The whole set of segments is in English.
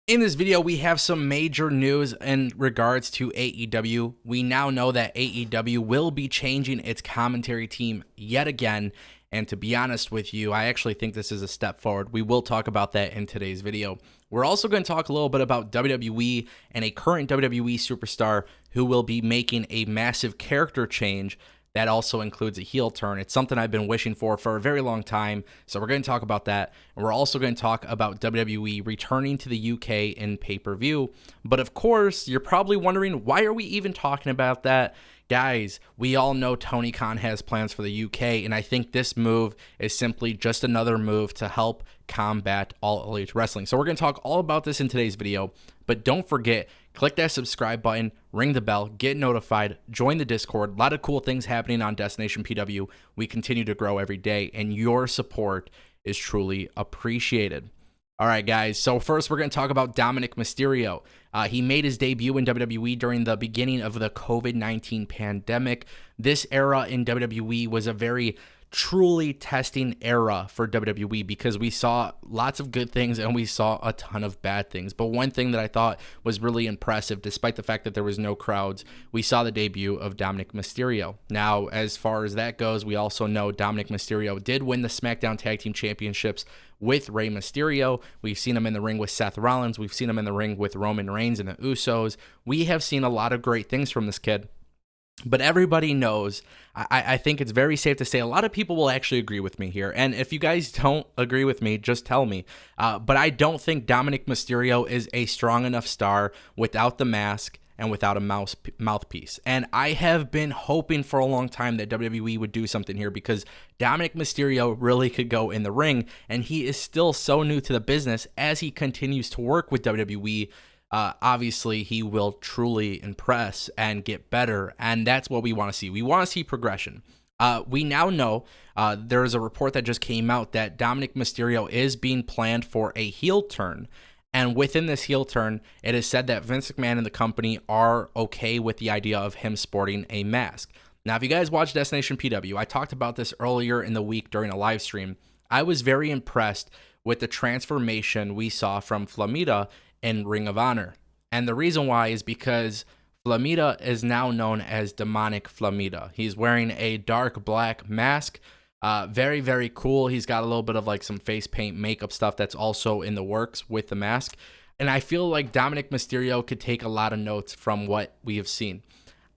In this video, we have some major news in regards to AEW. We now know that AEW will be changing its commentary team yet again. And to be honest with you, I actually think this is a step forward. We will talk about that in today's video. We're also going to talk a little bit about WWE and a current WWE superstar who will be making a massive character change. That also includes a heel turn. It's something I've been wishing for a very long time. So we're going to talk about that. And we're also going to talk about WWE returning to the UK in pay-per-view. But of course, you're probably wondering, why are we even talking about that? Guys, we all know Tony Khan has plans for the UK, and I think this move is simply just another move to help combat All Elite Wrestling. So we're going to talk all about this in today's video, but don't forget, click that subscribe button, ring the bell, get notified, join the Discord. A lot of cool things happening on Destination PW. We continue to grow every day, and your support is truly appreciated. All right, guys, so first we're going to talk about Dominik Mysterio. He made his debut in WWE during the beginning of the COVID-19 pandemic. This era in WWE was a very truly testing era for WWE because we saw lots of good things and we saw a ton of bad things. But one thing that I thought was really impressive, despite the fact that there was no crowds, we saw the debut of Dominik Mysterio. Now, as far as that goes, we also know Dominik Mysterio did win the SmackDown Tag Team Championships with Rey Mysterio. We've seen him in the ring with Seth Rollins. We've seen him in the ring with Roman Reigns and the Usos. We have seen a lot of great things from this kid. But everybody knows, I think it's very safe to say a lot of people will actually agree with me here. And if you guys don't agree with me, just tell me. But I don't think Dominik Mysterio is a strong enough star without the mask and without a mouthpiece. And I have been hoping for a long time that WWE would do something here because Dominik Mysterio really could go in the ring. And he is still so new to the business as he continues to work with WWE. Obviously, he will truly impress and get better, and that's what we want to see. We want to see progression. We now know there is a report that just came out that Dominik Mysterio is being planned for a heel turn, and within this heel turn, it is said that Vince McMahon and the company are okay with the idea of him sporting a mask. Now, if you guys watch Destination PW, I talked about this earlier in the week during a live stream. I was very impressed with the transformation we saw from Flamita in Ring of Honor. And the reason why is because Flamita is now known as Demonic Flamita. He's wearing a dark black mask. Very cool. He's got a little bit of like some face paint makeup stuff that's also in the works with the mask. And I feel like Dominik Mysterio could take a lot of notes from what we have seen.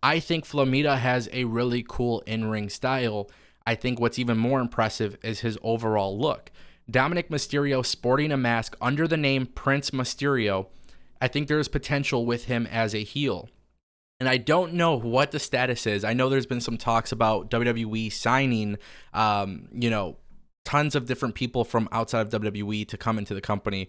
I think Flamita has a really cool in-ring style. I think what's even more impressive is his overall look. Dominik Mysterio sporting a mask under the name Prince Mysterio, I think there's potential with him as a heel. And I don't know what the status is. I know there's been some talks about WWE signing, tons of different people from outside of WWE to come into the company.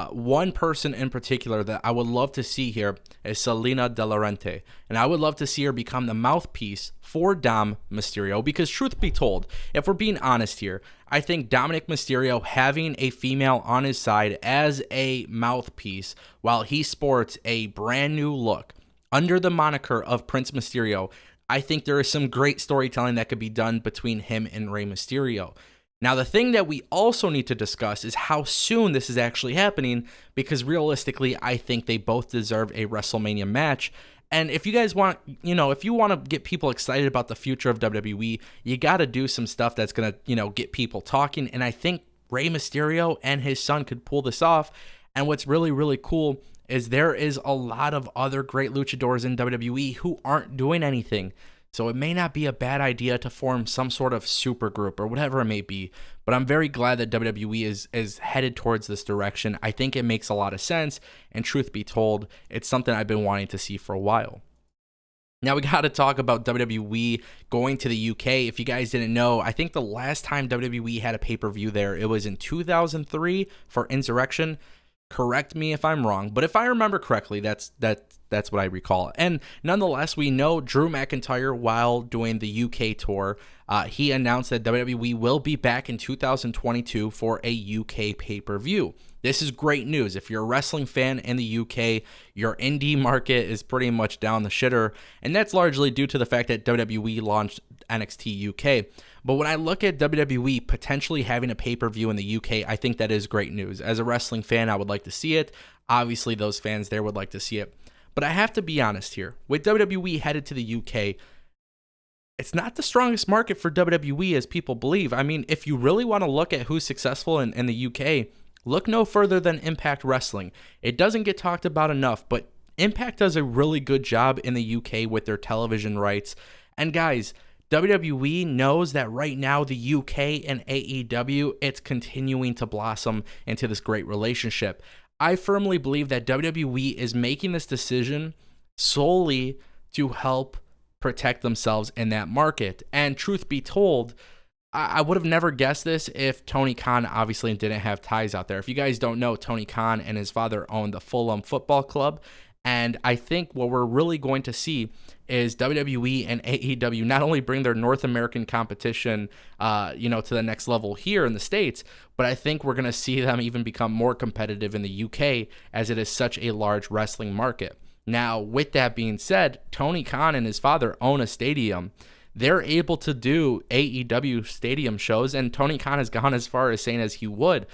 One person in particular that I would love to see here is Selena De Laurenti. And I would love to see her become the mouthpiece for Dom Mysterio because truth be told, if we're being honest here, I think Dominik Mysterio having a female on his side as a mouthpiece while he sports a brand new look under the moniker of Prince Mysterio, I think there is some great storytelling that could be done between him and Rey Mysterio. Now, the thing that we also need to discuss is how soon this is actually happening, because realistically, I think they both deserve a WrestleMania match. And if you guys want, if you want to get people excited about the future of WWE, you got to do some stuff that's going to, get people talking. And I think Rey Mysterio and his son could pull this off. And what's really cool is there is a lot of other great luchadors in WWE who aren't doing anything. So it may not be a bad idea to form some sort of super group or whatever it may be. But I'm very glad that WWE is headed towards this direction. I think it makes a lot of sense. And truth be told, it's something I've been wanting to see for a while. Now we got to talk about WWE going to the UK. If you guys didn't know, I think the last time WWE had a pay-per-view there, it was in 2003 for Insurrection. Correct me if I'm wrong, but if I remember correctly, that's what I recall. And nonetheless, we know Drew McIntyre, while doing the UK tour, he announced that WWE will be back in 2022 for a UK pay-per-view. This is great news. If you're a wrestling fan in the UK, your indie market is pretty much down the shitter, and that's largely due to the fact that WWE launched NXT UK. But when I look at WWE potentially having a pay-per-view in the UK, I think that is great news. As a wrestling fan, I would like to see it. Obviously, those fans there would like to see it. But I have to be honest here. With WWE headed to the UK, it's not the strongest market for WWE as people believe. I mean, if you really want to look at who's successful in the UK, look no further than Impact Wrestling. It doesn't get talked about enough, but Impact does a really good job in the UK with their television rights. And guys, WWE knows that right now the UK and AEW, it's continuing to blossom into this great relationship. I firmly believe that WWE is making this decision solely to help protect themselves in that market. And truth be told, I would have never guessed this if Tony Khan obviously didn't have ties out there. If you guys don't know, Tony Khan and his father owned the Fulham Football Club. And I think what we're really going to see is WWE and AEW not only bring their North American competition, to the next level here in the States, but I think we're going to see them even become more competitive in the UK as it is such a large wrestling market. Now, with that being said, Tony Khan and his father own a stadium. They're able to do AEW stadium shows, and Tony Khan has gone as far as saying as he would.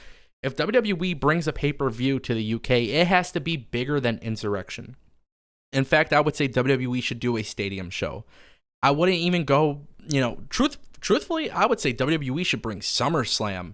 If WWE brings a pay-per-view to the UK, it has to be bigger than Insurrection. In fact, I would say WWE should do a stadium show. I wouldn't even go, truthfully, I would say WWE should bring SummerSlam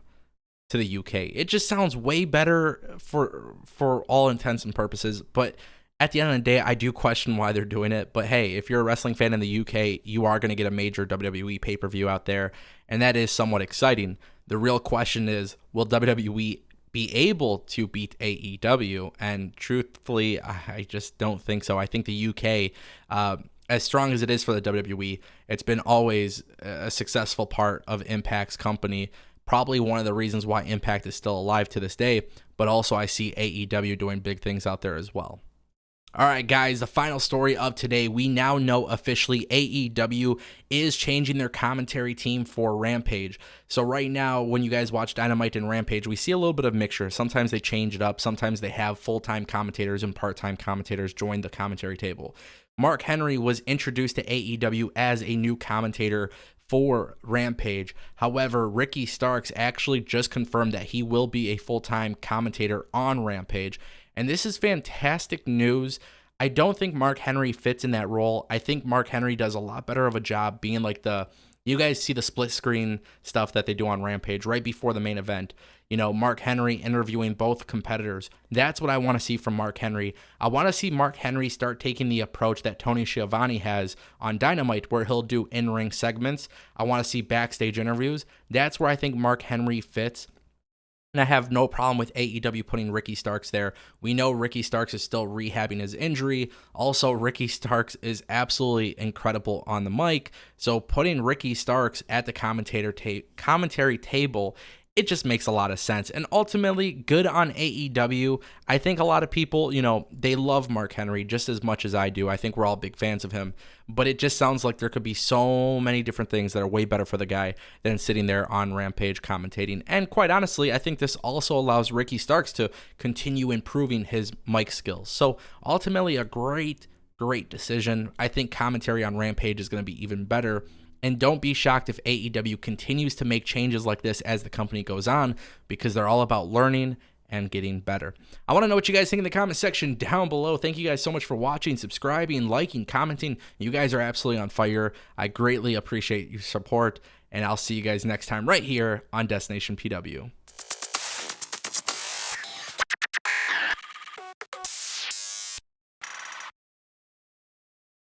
to the UK. It just sounds way better for all intents and purposes, but at the end of the day, I do question why they're doing it. But hey, if you're a wrestling fan in the UK, you are going to get a major WWE pay-per-view out there, and that is somewhat exciting. The real question is, will WWE be able to beat AEW? And truthfully, I just don't think so. I think the UK, as strong as it is for the WWE, it's been always a successful part of Impact's company. Probably one of the reasons why Impact is still alive to this day, but also I see AEW doing big things out there as well. All right, guys, the final story of today. We now know officially AEW is changing their commentary team for Rampage. So right now, when you guys watch Dynamite and Rampage, we see a little bit of mixture. Sometimes they change it up. Sometimes they have full-time commentators and part-time commentators join the commentary table. Mark Henry was introduced to AEW as a new commentator for Rampage. However, Ricky Starks actually just confirmed that he will be a full-time commentator on Rampage. And this is fantastic news. I don't think Mark Henry fits in that role. I think Mark Henry does a lot better of a job being like you guys see the split screen stuff that they do on Rampage right before the main event. Mark Henry interviewing both competitors. That's what I want to see from Mark Henry. I want to see Mark Henry start taking the approach that Tony Schiavone has on Dynamite, where he'll do in-ring segments. I want to see backstage interviews. That's where I think Mark Henry fits. And I have no problem with AEW putting Ricky Starks there. We know Ricky Starks is still rehabbing his injury. Also, Ricky Starks is absolutely incredible on the mic. So putting Ricky Starks at the commentary table, it just makes a lot of sense. And ultimately, good on AEW. I think a lot of people, they love Mark Henry just as much as I do. I think we're all big fans of him. But it just sounds like there could be so many different things that are way better for the guy than sitting there on Rampage commentating. And quite honestly, I think this also allows Ricky Starks to continue improving his mic skills. So ultimately, a great decision. I think commentary on Rampage is going to be even better. And don't be shocked if AEW continues to make changes like this as the company goes on, because they're all about learning and getting better. I want to know what you guys think in the comment section down below. Thank you guys so much for watching, subscribing, liking, commenting. You guys are absolutely on fire. I greatly appreciate your support, and I'll see you guys next time right here on Destination PW.